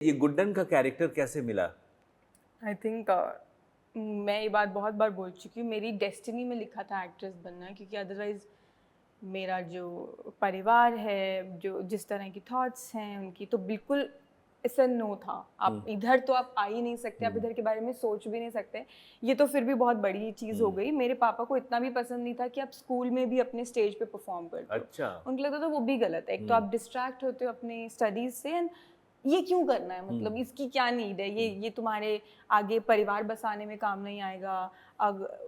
ये गुड्डन का कैरेक्टर कैसे मिला? आई थिंक मैं ये बात बहुत बार बोल चुकी हूँ, मेरी डेस्टिनी में लिखा था एक्ट्रेस बनना, क्योंकि अदरवाइज मेरा जो परिवार है, जो जिस तरह की थॉट्स हैं उनकी, तो बिल्कुल ऐसा नो था। आप इधर तो आप आ ही नहीं सकते, आप इधर के बारे में सोच भी नहीं सकते। ये तो फिर भी बहुत बड़ी चीज़ हो गई। मेरे पापा को इतना भी पसंद नहीं था कि आप स्कूल में भी अपने स्टेज पे परफॉर्म करते हो। अच्छा। उनको लगता था वो भी गलत है। एक तो आप डिस्ट्रैक्ट होते हो अपने स्टडीज से, एंड ये क्यों करना है, मतलब इसकी क्या नीड है, ये तुम्हारे आगे परिवार बसाने में काम नहीं आएगा।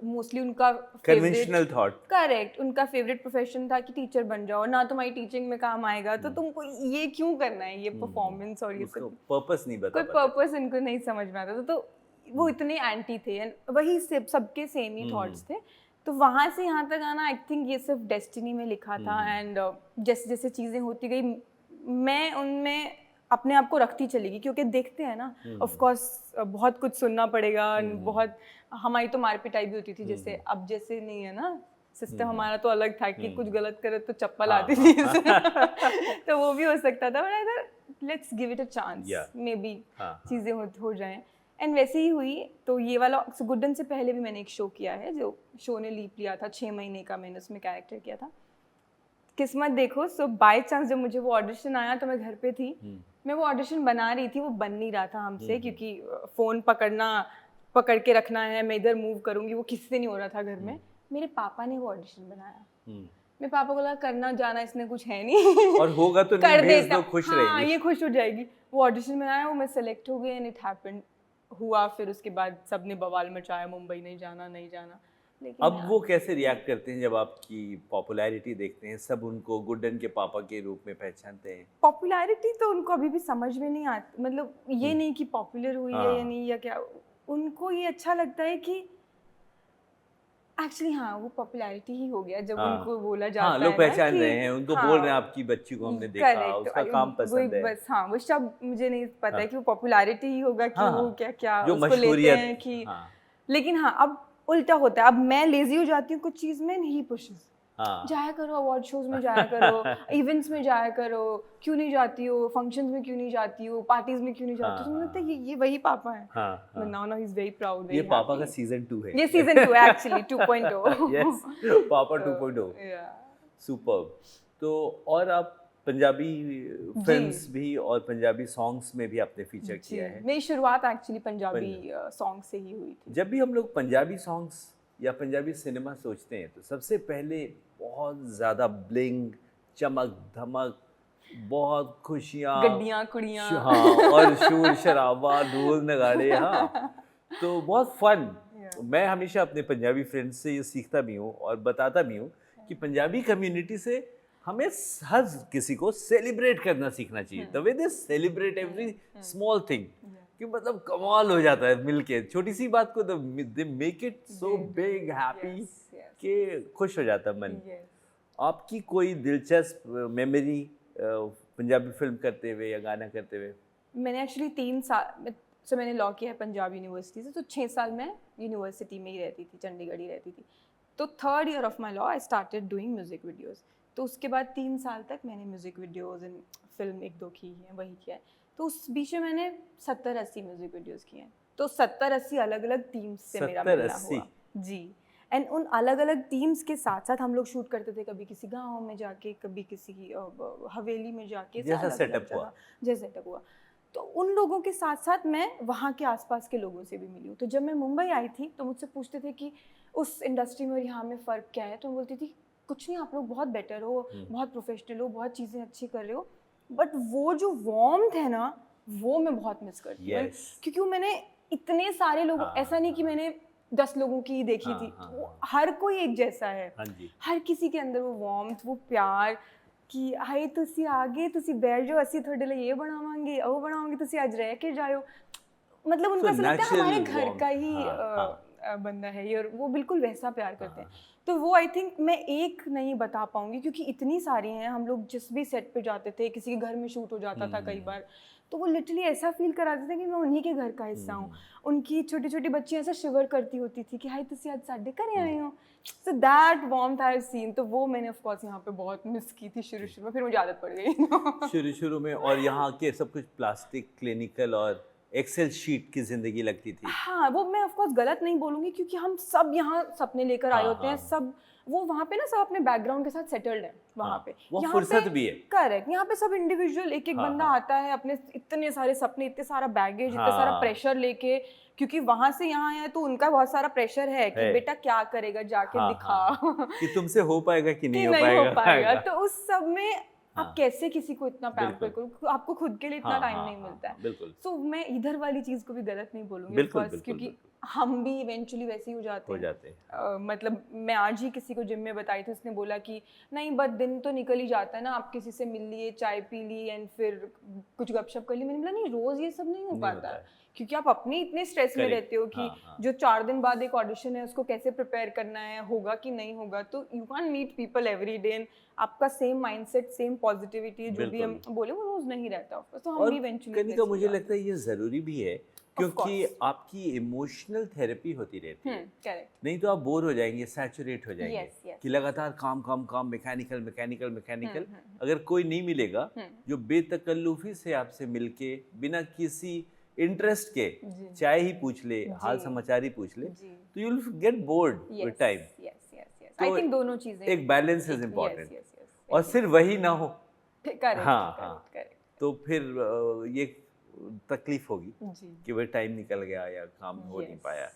मोस्टली उनका कन्वेंशनल थॉट। करेक्ट, उनका फेवरेट प्रोफेशन था कि टीचर बन जाओ, ना तुम्हारी टीचिंग में काम आएगा, तो तुमको ये क्यों करना है, ये परफॉर्मेंस और ये सब पर्पस नहीं बता कोई पाते। पर्पस इनको नहीं समझ में आता था। तो वो इतने एंटी थे, एंड वही सबके सेम ही थॉट्स थे। तो वहाँ से यहाँ तक आना, आई थिंक ये सिर्फ डेस्टिनी में लिखा था। एंड जैसे जैसे चीज़ें होती गई, मैं उनमें अपने आप को रखती चली गई, क्योंकि देखते हैं ना, ऑफ कोर्स बहुत कुछ सुनना पड़ेगा, बहुत हमारी तो मार पिटाई भी होती थी। जैसे अब जैसे नहीं है ना सिस्टम, हमारा तो अलग था कि कुछ गलत करे तो चप्पल आती थी तो वो भी हो सकता था, but I thought let's give it a chance, may be चीज़ें हो जाएं। एंड वैसे ही हुई। तो ये वाला गुड्डन से पहले भी मैंने एक शो किया है, जो शो ने लीप लिया था 6 महीने का, मैंने उसमें कैरेक्टर किया था। किस्मत देखो, सो बाय चांस जब मुझे वो ऑडिशन आया तो मैं घर पे थी। मैं वो ऑडिशन बना रही थी, वो बन नहीं रहा था हमसे, क्योंकि फ़ोन पकड़ के रखना है, मैं इधर मूव करूँगी, वो किसी से नहीं हो रहा था घर में। मेरे पापा ने वो ऑडिशन बनाया। मेरे पापा को लगा करना जाना इसमें कुछ है नहीं और होगा तो नहीं, कर भेज देता, दो, खुश हाँ रहेगी। ये खुश हो जाएगी। वो ऑडिशन में आया, वो मैं सेलेक्ट हो गई, एंड इट हैपेंड हुआ। फिर उसके बाद सबने बवाल मचाया, मुंबई नहीं जाना नहीं जाना। लेकिन अब वो कैसे रिएक्ट करते हैं जब आपकी पॉपुलैरिटी देखते हैं? सब उनको गुड्डन के पापा के रूप में पहचानते हैं। पॉपुलैरिटी तो उनको अभी भी समझ में नहीं आती, मतलब ये नहीं कि पॉपुलर हुई है या नहीं, या क्या, उनको ये अच्छा लगता है कि एक्चुअली हाँ वो पॉपुलैरिटी ही हो गया जब उनको बोला जाता लोग है ना पहचान कि रहे हैं उनको, बोल रहे हैं आपकी बच्ची को हमने देखा, करेक्ट, उसका काम पसंद है। बस हाँ वो शब्द मुझे नहीं पता है कि वो पॉपुलैरिटी ही होगा कि वो क्या क्या जो उसको लेते मशहूरियत। हैं कि लेकिन हाँ अब उल्टा होता है। अब मैं लेजी हो जाती हूँ कुछ चीज़ में, नहीं पुशेस जाया करो, अवार्ड शोज में जाया करो, इवेंट्स में जाया करो, क्यों नहीं जाती हो, फंक्शंस में क्यों नहीं जाती हो, पार्टीज में क्यों नहीं जाती हो। तो मुझे लगता है ये वही पापा है। But now he is very proud, ये पापा का सीजन 2 है। ये सीजन 2 है एक्चुअली 2.0 यस, पापा 2.0 सुपर्ब। तो और आप पंजाबी फिल्म्स भी और पंजाबी सॉन्ग्स में भी आपने फीचर किया है। मेरी शुरुआत एक्चुअली पंजाबी सॉन्ग से ही हुई थी। जब भी हम लोग पंजाबी सॉन्ग्स या पंजाबी सिनेमा सोचते हैं तो सबसे पहले बहुत ज़्यादा ब्लिंग, चमक धमक, बहुत खुशियाँ, गड्डियाँ कुड़ियाँ, हाँ, और शोर शराबा, ढोल नगाड़े, हाँ, तो बहुत फन। मैं हमेशा अपने पंजाबी फ्रेंड्स से ये सीखता भी हूँ और बताता भी हूँ कि पंजाबी कम्युनिटी से हमें हर किसी को सेलिब्रेट करना सीखना चाहिए। The way they celebrate every small thing, कि मतलब कमाल हो जाता है मिलके, छोटी सी बात को they make it so big, happy, कि खुश हो जाता है मन। आपकी कोई दिलचस्प मेमोरी पंजाबी फिल्म करते हुए या गाना करते हुए? मैंने एक्चुअली 3 साल से मैंने लॉ किया है पंजाब यूनिवर्सिटी से, तो 6 साल मैं यूनिवर्सिटी में ही रहती थी, चंडीगढ़ ही रहती थी। तो 3rd year of my law I started doing music videos. तो उसके बाद 3 साल तक मैंने म्यूज़िक वीडियोज़ एंड फिल्म 1-2 की हैं, वही किया है। तो उस बीच में मैंने 70-80 म्यूज़िक वीडियोज़ किए हैं। तो 70-80 अलग-अलग टीम्स से मेरा मिलना हुआ जी। एंड उन अलग अलग टीम्स के साथ साथ हम लोग शूट करते थे, कभी किसी गांव में जाके, कभी किसी हवेली में जाके, जैसा सेटअप हुआ। तो उन लोगों के साथ साथ मैं वहाँ के आसपास के लोगों से भी मिली हूँ। तो जब मैं मुंबई आई थी तो मुझसे पूछते थे कि उस इंडस्ट्री में और यहाँ में फ़र्क क्या है। तो मैं बोलती थी कुछ नहीं, आप लोग बहुत बेटर हो, बहुत प्रोफेशनल हो, बहुत चीज़ें अच्छी कर रहे हो, बट वो जो वार्मथ है ना, वो मैं बहुत मिस करती हूँ। क्योंकि वो मैंने इतने सारे लोग, ऐसा नहीं कि मैंने 10 लोगों की ही देखी थी, वो हर कोई एक जैसा है। हर किसी के अंदर वो वार्मथ, वो प्यार कि हाय तुसी आ गए, तुसी बैठ जाओ, असी थोड़े लिए ये बनावांगे, वो बनावांगे, तुसी आज रह के जाओ। मतलब उनको ऐसा लगता है हमारे घर का ही बंदा है ये, और वो बिल्कुल वैसा प्यार करते हैं। तो वो आई थिंक मैं एक नहीं बता पाऊंगी, क्योंकि इतनी सारी हैं। हम लोग जिस भी सेट पे जाते थे, किसी के घर में शूट हो जाता था कई बार, तो वो लिटरली ऐसा फील कराते थे कि मैं उन्हीं के घर का हिस्सा हूँ। उनकी छोटी छोटी बच्चियाँ ऐसा शिवर करती होती थी कि हाय तुसी आज साडे घरे आए हो। So that warmth I have seen, तो वो मैंने ऑफ कोर्स यहाँ पे बहुत मिस की थी शुरू में, फिर मुझे आदत पड़ गई। शुरू में, और यहाँ के सब कुछ प्लास्टिक, क्लिनिकल और एक्सेल शीट की जिंदगी लगती थी। हाँ, वो मैं ऑफ कोर्स गलत नहीं बोलूँगी क्योंकि हम सब यहाँ सपने लेकर आए होते हैं, सब वो वहाँ पे ना सब अपने बैकग्राउंड के साथ सेटल्ड है वहाँ पे। वो फुर्सत भी है। करेक्ट, यहाँ पे सब इंडिविजुअल एक बंदा आता है अपने इतने सारे सपने, इतने सारा बैगेज, इतना सारा प्रेशर लेके, क्योंकि वहाँ से यहाँ आया तो उनका बहुत सारा प्रेशर है कि बेटा क्या करेगा जाके दिखा कि तुमसे हो पाएगा कि नहीं हो पाएगा। तो उस सब में आप कैसे किसी को इतना पैम्पर करो, आपको खुद के लिए इतना टाइम नहीं मिलता है। बिल्कुल। सो मैं इधर वाली चीज को भी गलत नहीं बोलूंगी क्योंकि हम भी इवेंचुअली वैसे ही हो जाते हैं। मतलब मैं आज ही किसी को जिम में बताई थी, उसने बोला कि नहीं बट दिन तो निकल ही जाता है ना, आप किसी से मिल लिए, चाय पी ली एंड फिर कुछ गपशप कर ली। मैंने बोला नहीं, रोज ये सब नहीं हो पाता क्योंकि आप अपने इतने स्ट्रेस में रहते हो कि जो 4 दिन बाद एक ऑडिशन है उसको कैसे प्रिपेयर करना है, होगा कि नहीं होगा। तो you can meet people every day and आपका सेम माइंडसेट, सेम पॉजिटिविटी जो भी हम बोले वो रोज नहीं रहता। तो हम भी इवेंचुअली कहीं तो मुझे लगता है ये जरूरी भी है क्योंकि आपकी इमोशनल थेरेपी होती रहती है। करेक्ट, नहीं तो आप बोर हो जाएंगे, सैचुरेट हो जाएंगे कि लगातार काम मैकेनिकल। अगर कोई नहीं मिलेगा जो बेतकल्लुफी से आपसे मिलके बिना किसी इंटरेस्ट के चाय ही पूछ ले, हाल समाचार ही पूछ ले, तो you will get bored with time. I think दोनों चीजें, एक बैलेंस इज इम्पोर्टेंट, और सिर्फ वही ना हो। करेक्ट, तो फिर ये तकलीफ होगी कि भाई टाइम निकल गया या काम हो नहीं पाया।